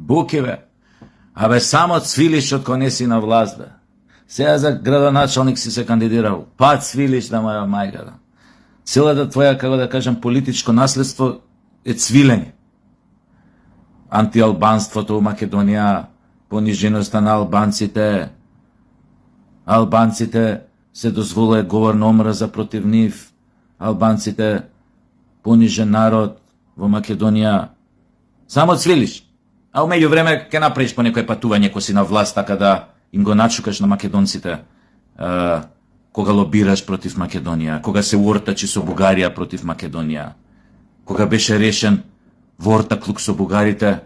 Буки, бе. Абе, само цвилиш кој не си на власт, бе. Сега за градоначалник си се кандидирал. Па цвилиш на моја мајка, да. Целата твоја, како да кажам, политичко наследство е цвилење. Антиалбанството у Македонија, понижеността на албанците, албанците се дозволува говор на омраза против нив, албанците понижен народ во Македонија. Само цвилиш. А умеѓу време ќе направиш по некој патување кој си на власт, така да им го начукаш на македонците кога лобираш против Македонија, кога се уортачи со Бугарија против Македонија, кога беше решен во ортаклук со бугарите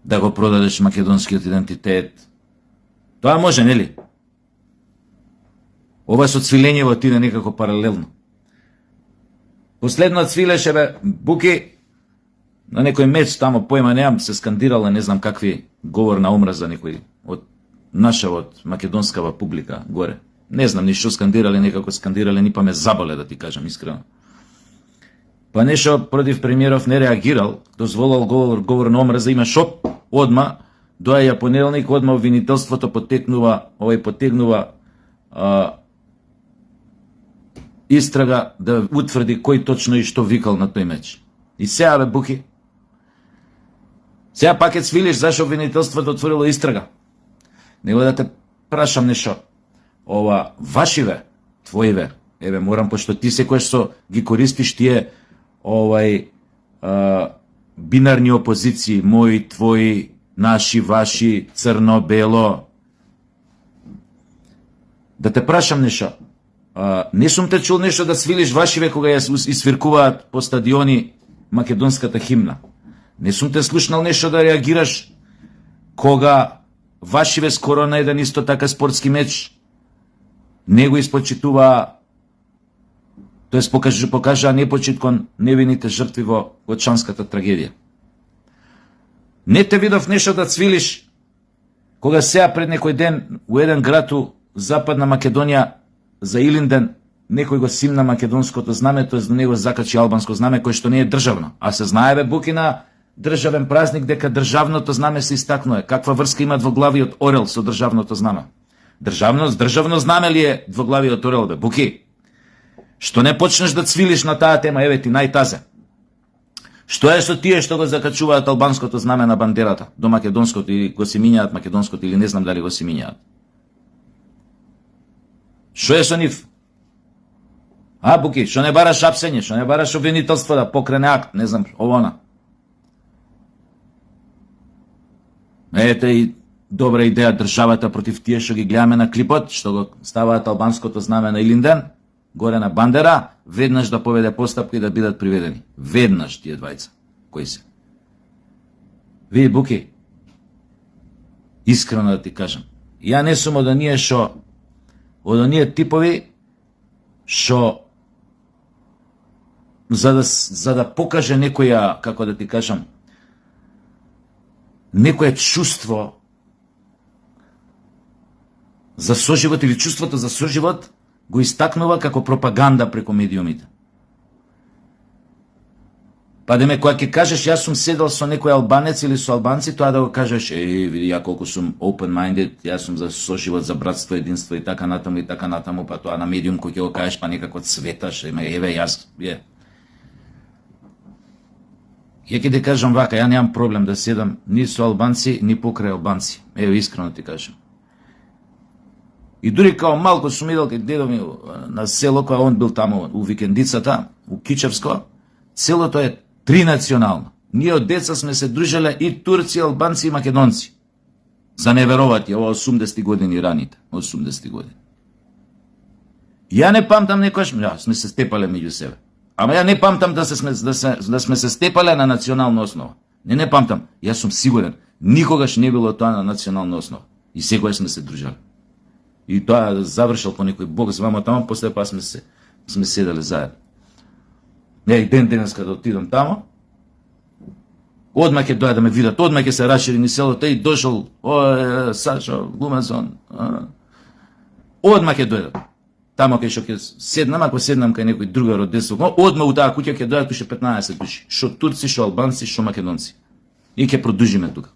да го продадеш македонскиот идентитет. Тоа може, нели? Ова со цвилењево отиде некако паралелно. Последно цвилеше, бе, Буки, на некој меч тамо, појма неам, се скандирала не знам какви говор на омраза некој од наша, од македонскава публика горе. Не знам ни што скандирале, некако скандирале, ни па ме заболе, да ти кажам искрено. Па нешто против премиеров не реагирал, дозволал говор на омраза, има шоп, одма, доаја понеделник, одма обвинителството потекнува истрага да утврди кој точно и што викал на тој меч. И сега, бе, Буки, сега пак цвилиш зашо обвинителството отворило истрага. Него да те прашам нешто. Ова вашиве, твоиве, еве морам, пошто ти секојаш со ги користиш тие бинарни опозиции, мои, твои, наши, ваши, црно, бело. Да те прашам нешто. Не сум те чул нешто да свилиш вашиве кога ја свиркуваат по стадиони македонската химна. Не сум те слушнал нешто да реагираш кога вашиве скоро на еден исто така спортски меч не го испочитува, тоест покажа непочит кон невините жртви во Гочанската трагедија. Не те видов нешто да цвилиш кога сега пред некој ден у еден град у Западна Македонија за Илинден некој го симна македонското знаме, тоест до него закачи албанско знаме кој што не е државно. А се знае, бе, Буки, на државен празник дека државното знаме се истакнува. Каква врска има двоглавиот орел со државното знаме? Државно знаме ли е двоглавиот орел, бе, Буки? Што не почнеш да цвилиш на таа тема, еве ти најтазе. Што е со тие што го закачуваат албанското знаме на бандерата до македонското или го си минјаат македонското или не знам дали го си минјаат? Што е со нив? Буки, што не бараш апсење, што не бараш обвинителство да покрене акт, не знам, овона. Ете и добра идеја државата против тие што ги гледаме на клипот, што го ставаат албанското знаме на Илинден, горе на бандера, веднаш да поведе постапка и да бидат приведени. Веднаш тие двајца. Кои се? Види, Буки, искрено да ти кажам, ја не сум од оние типови што за да покаже некоја, како да ти кажам, некоја чувство за соживот или чувството за соживот го истакнува како пропаганда преку медиумите. Па деме, кога ќе кажеш јас сум седел со некој албанец или со албанци, тоа да го кажеш, види ја колку сум open-minded, јас сум за соживот, за братство, единство и така натаму, па тоа на медиум кој ќе го кажеш, па некако цветаш, еве јас, Ја ќе ти кажам вака, ја немам проблем да седам ни со албанци, ни покрај албанци. Еве, искрено ти кажам. И дури као малко сум идел кај дедо ми на село, кога он бил таму у викендицата, у Кичевско, селото е тринационално. Ние од деца сме се дружеле и турци, албанци и македонци. За неверовати, ова 80 години раните, 80 години. Ја не памтам некојаш, сме се степале меѓу себе. Ама ја не памтам да сме се степале на национална основа. Не памтам. Јас сум сигурен, никогаш не било тоа на национална основа. И секогаш сме се дружали. И тоа завршил по некој бог звама таму, после па сме седеле заедно. И денес кога отидам таму, одма ќе дојде да ме видат, одма ќе се расшири ни селото и дошол, Сашо, глумецон. Одма ќе дојдат. Тамо кај што ќе седнам, ако седнам кај некој другар од 10, одма у таа куќа ќе дојдат уште 15 души. Шо турци, шо албанци, шо македонци. И ќе продужиме тука.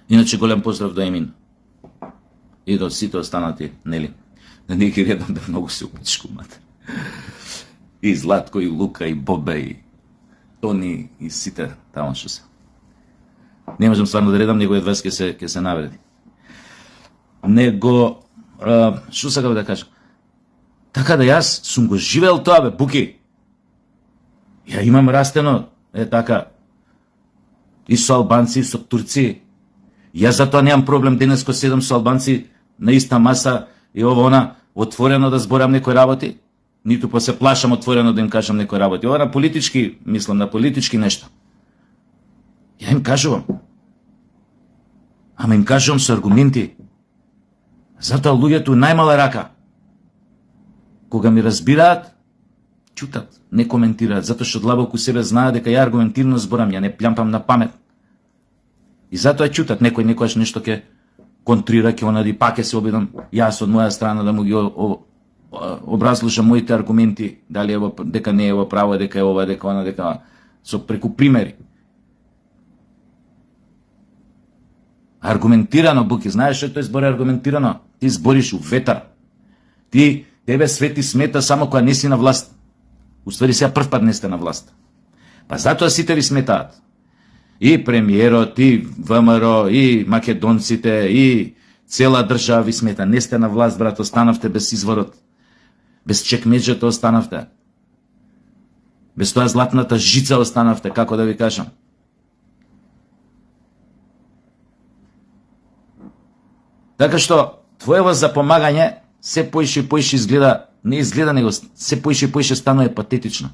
Иначе голем поздрав до Емин. И до сите останати, нели? Да не ги редам да многу се упичку, мате. И Златко, и Лука, и Бобе, и Тони, и сите тамо што се. Не можам стварно да редам, него едва ќе се навреди. Него, што сакав да кажам? Така да јас сум го живеел тоа, бе, Буки. Ја имам растено, така, и со албанци, и со турци. Јас затоа немам проблем денес ко седам со албанци на иста маса и она отворено да зборам некои работи, ниту па се плашам отворено да им кажам некои работи. Ова на политички, мислам на политички нешта. Ја им кажувам. Ама им кажувам со аргументи. Затоа луѓето најмала рака, кога ми разбираат, чутат, не коментираат, затоа што длабоко себе знаат дека ја аргументирано зборам, ја не плямпам на памет. И затоа чутат, некој некојаш нешто ќе контрира, ќе онади, пак ќе се обидам јас од моја страна да му ги образлужам моите аргументи, дали е дека не е во право, дека е ова, дека она, дека со преку примери. Аргументирано, Буки, знаеш што тој збори аргументирано? Ти збориш у ветар. Тебе свети смета само кога не си на власт. Уствари сега прв пат не сте на власт. Па затоа сите ви сметаат. И премиерот, и ВМРО, и македонците, и цела држава ви смета. Не сте на власт, брат, останавте без изворот. Без чекмеджето останавте. Без тоа златната жица останавте, како да ви кажам. Така што, твоево запомагање се поише и поише изгледа, не изгледа, него се поише и поише станува патетично.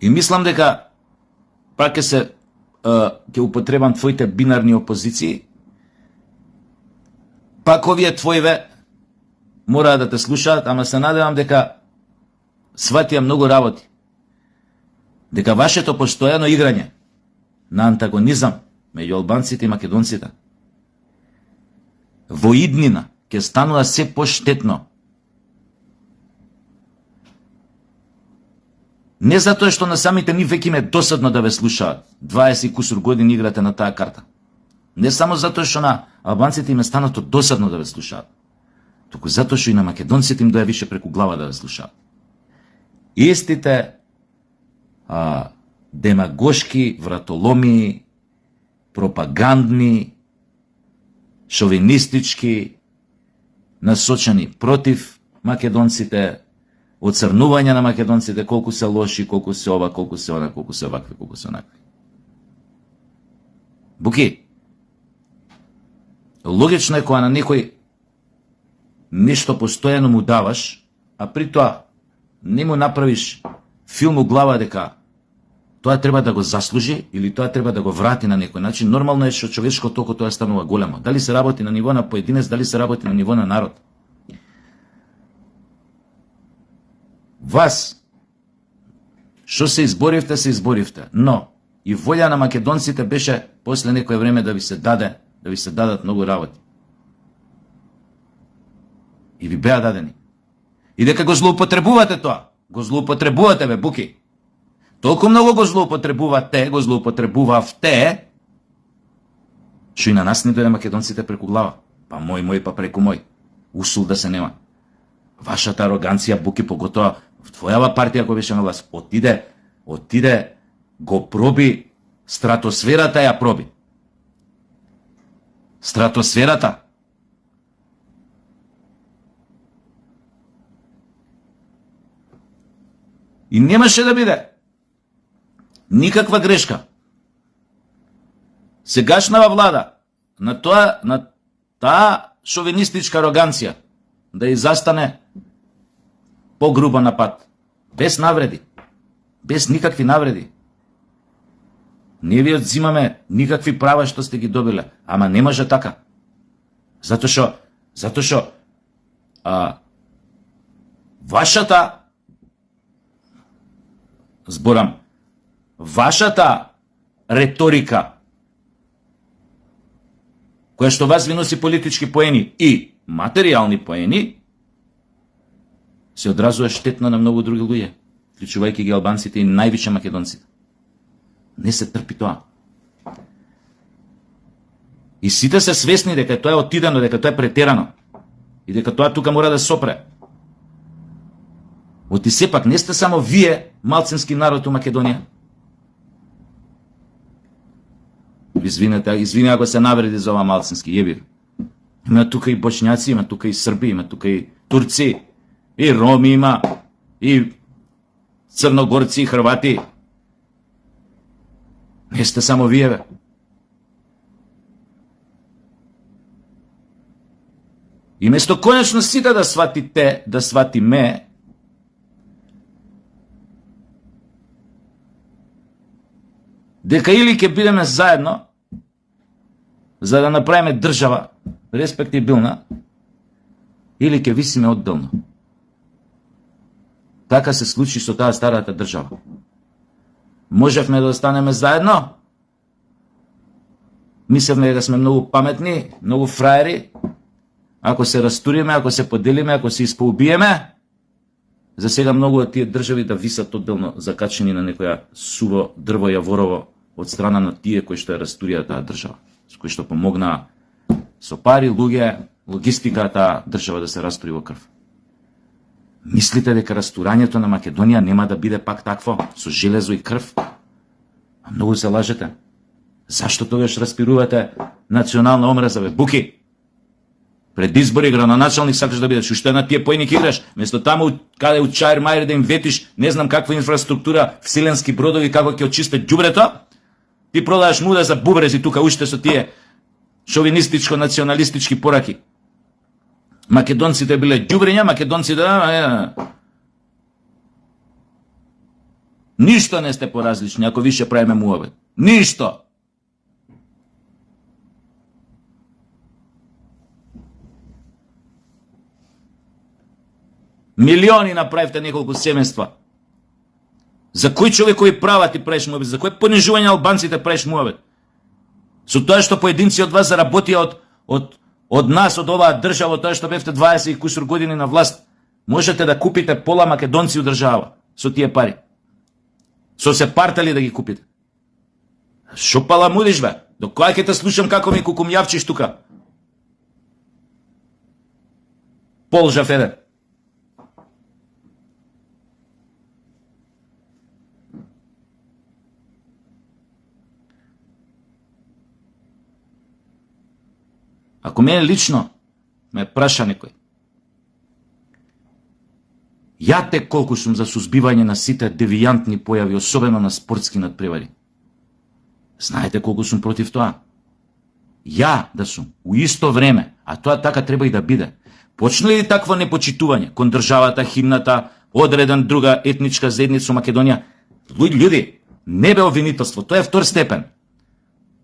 И мислам дека пак ќе употребам твоите бинарни опозиции, пак овие твоиве мора да те слушаат, ама се надевам дека сватија многу работи. Дека вашето постојано играње на антагонизам меѓу албанците и македонците во иднина ќе станува се поштетно. Не затоа што на самите ни веќе им е досадно да ве слушаат. 20 кусур години играте на таа карта. Не само затоа што на албанците им е станато досадно да ве слушаат, туку затоа што и на македонците им дојавише преку глава да ве слушаат. Истите демагошки, вратоломи, пропагандни, шовинистички, насочени против македонците, оцрнување на македонците, колку се лоши, колку се ова, колку се она, колку се вакви, колку се онакви. Буки, логично е кога на некој нешто постојано му даваш, а при тоа не му направиш филм у глава дека тоа треба да го заслужи или тоа треба да го врати на некој начин. Нормално е што човечко толку тоа станува големо. Дали се работи на ниво на поединец, дали се работи на ниво на народ. Вас, што се изборивте, но и волја на македонците беше после некој време да ви се дадат многу работи. И ви беа дадени. И дека го злоупотребувате тоа. Го злоупотребувате, бе, Буки. Толку многу го злоупотребувавте, што и на нас не дојде македонците преку глава. Па мој, па преку мој. Усул да се нема. Вашата ароганција, Буки, поготоа в твојава партија која беше на власт, отиде, го проби, стратосферата ја проби. Стратосферата. И немаше да биде никаква грешка сегашнава влада на таа шовинистичка ароганција да ја застане погрубо на пат, без навреди, без никакви навреди. Не ви одзимаме никакви права што сте ги добиле, ама не може така. Затоа што вашата реторика, која што вас ви носи политички поени и материјални поени, се одразува штетно на многу други луѓе. вклучувајќи ги албанците и највише македонците. Не се трпи тоа. И сите се свесни дека тоа е отидено, дека тоа е претерано. И дека тоа тука мора да сопре. Оти сепак не сте само вие, малцински народ у Македонија. Извини ако се навреди за ова малцински, јеби. Има тука и бошњаци, има тука и срби, има тука и турци, и роми има, и црногорци, и хрвати. Не сте само вие, бе. И место конечно сите да сватите, да сватиме, дека или ќе бидеме заедно за да направиме држава респектибилна, или ќе висиме одделно. Така се случи со таа старата држава. Можевме да останеме заедно, мислевме дека сме многу паметни, многу фраери, ако се растуриме, ако се поделиме, ако се испоубиеме, за сега многу од тие држави да висат одделно закачени на некоја суво дрво јаворово од страна на тие кои што ја растурија таа држава, с кои што помогнаа со пари, луѓе, логистика таа држава да се растури во крв. Мислите дека растурањето на Македонија нема да биде пак такво, со железо и крв? А многу се лажете. Зашто тогаш распирувате национална омраза, бе? Буки! Пред избори градоначалник сакаш да бидеш, уште на тие појник играш, место таму каде у Чаир Мајер да им ветиш, не знам каква инфраструктура, вселенски бродови, како ќе очистат ѓубрето, ти продаваш муда за бубрези тука уште со тие шовинистичко националистички пораки. Македонците биле ѓубрења, македонците ништо не сте поразлични ако више правиме муабет. Ништо. Милиони направивте неколку семејства. За кој човекови права ти правиш муабет? За кој понижување албанците правиш муабет? Со тоа што поединци од вас заработија од нас, од оваа држава, тоа што бевте 20 и кусур години на власт, можете да купите пола македонци у држава со тие пари. Со се партали да ги купите. Шо паламудиш, бе? До која ќе те слушам како ми кукумјавчиш тука? Пол Жафедер. Ако мене лично ме праша некој, ја те колку сум за сузбивање на сите девијантни појави, особено на спортски надпревари. Знаете колку сум против тоа? Ја да сум, у исто време, а тоа така треба и да биде. Почне ли такво непочитување кон државата, химната, одреден друга етничка заедница Македонија? Луѓе, не бе обвинителство, тоа е втор степен.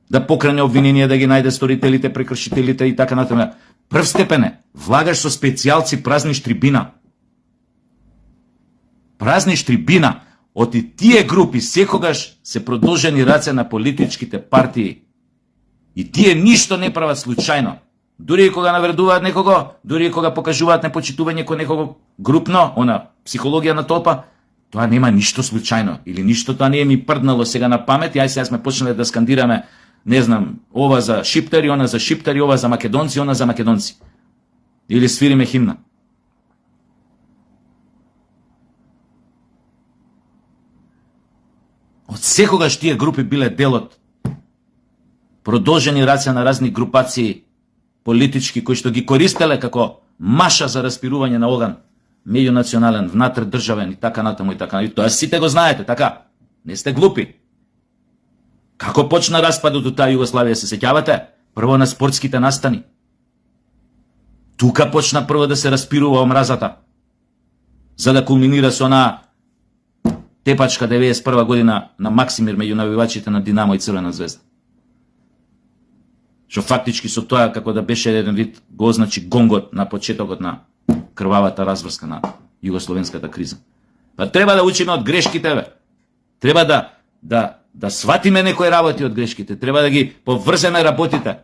Да покрене обвинение, да ги најде сторителите, прекршителите и така натаму. Прв степен е, влагаш со специјалци, празниш трибина. Празниш трибина. Од тие групи секогаш се продолжени раце на политичките партии. И тие ништо не прават случајно. Дури и кога навредуваат некого, дури и кога покажуваат непочитување кон некого групно, она психологија на толпа, тоа нема ништо случајно. Или ништо тоа не е ми прднало сега на памет, и ај сега сме почнали да скандираме, не знам, ова за шиптари, она за шиптари, ова за македонци, она за македонци. Или свириме химна. Од секогаш тие групи биле дел од продолжени раце на разни групации политички кои што ги користеле како маша за распирување на оган меѓунационален, внатре државен и така натаму и така. И тоа сите го знаете, така. Не сте глупи. Како почна распадот од таа Југославија, се сеќавате? Прво на спортските настани. Тука почна прво да се распирува омразата. За да кулминира со она тепачка 91 година на Максимир меѓу навивачите на Динамо и Црвена звезда. Што фактички со тоа како да беше еден вид го означи гонгот на почетокот на крвавата разврска на југословенската криза. Па треба да учиме од грешките, бе. Треба да сватиме некои работи од грешките, треба да ги поврземе работите.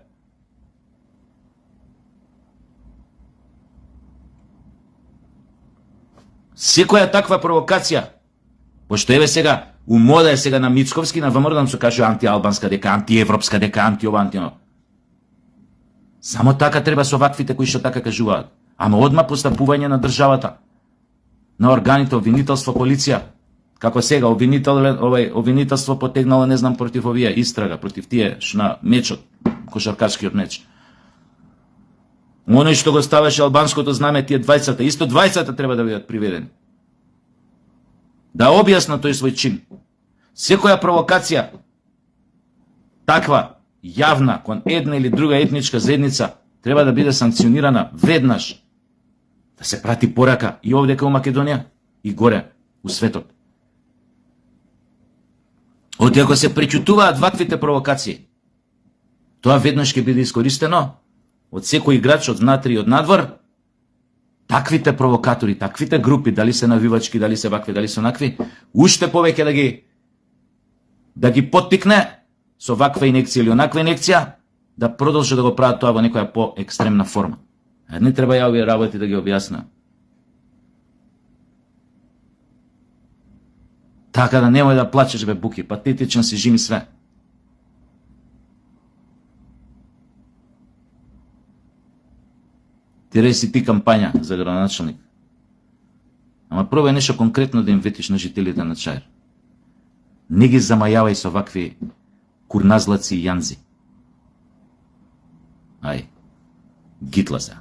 Секоја таква провокација Пошто еве сега, у мода е сега на Мицковски, на ВМРО да се каже антиалбанска дека, антиевропска дека, антиова, антино. Само така треба со ваквите кои што така кажуваат. Ама одма постапување на државата, на органите, обвинителство, полиција. Како сега, обвинителство потегнало, не знам, против овие, истрага, против тие, на мечот, кошаркашкиот меч. Оној што го ставаше албанското знаме, тие 20-та, исто 20-та треба да бидат приведени. Да објасна тој свој чин. Секоја провокација, таква, јавна, кон една или друга етничка заедница, треба да биде санкционирана веднаш. Да се прати порака и овдека у Македонија, и горе, у светот. Ако се пречутуваат ваквите провокации, тоа веднаш ќе биде искористено од секој играч од внатре и од надвор. Таквите провокатори, таквите групи, дали се навивачки, дали се вакви, дали се онакви, уште повеќе да ги поттикне со ваква инекција или онаква инекција, да продолжи да го прават тоа во некоја по-екстремна форма. Не треба ја овие работи да ги објасна. Така да немој да плачеш, бе, Буки, патетичен си, жими све. Ти си ти кампања за градоначалник. Ама пробај нешто конкретно да им ветиш на жителите на Чаир. Не ги замајавај со вакви курназлаци и јанзи. Ај, гитла се.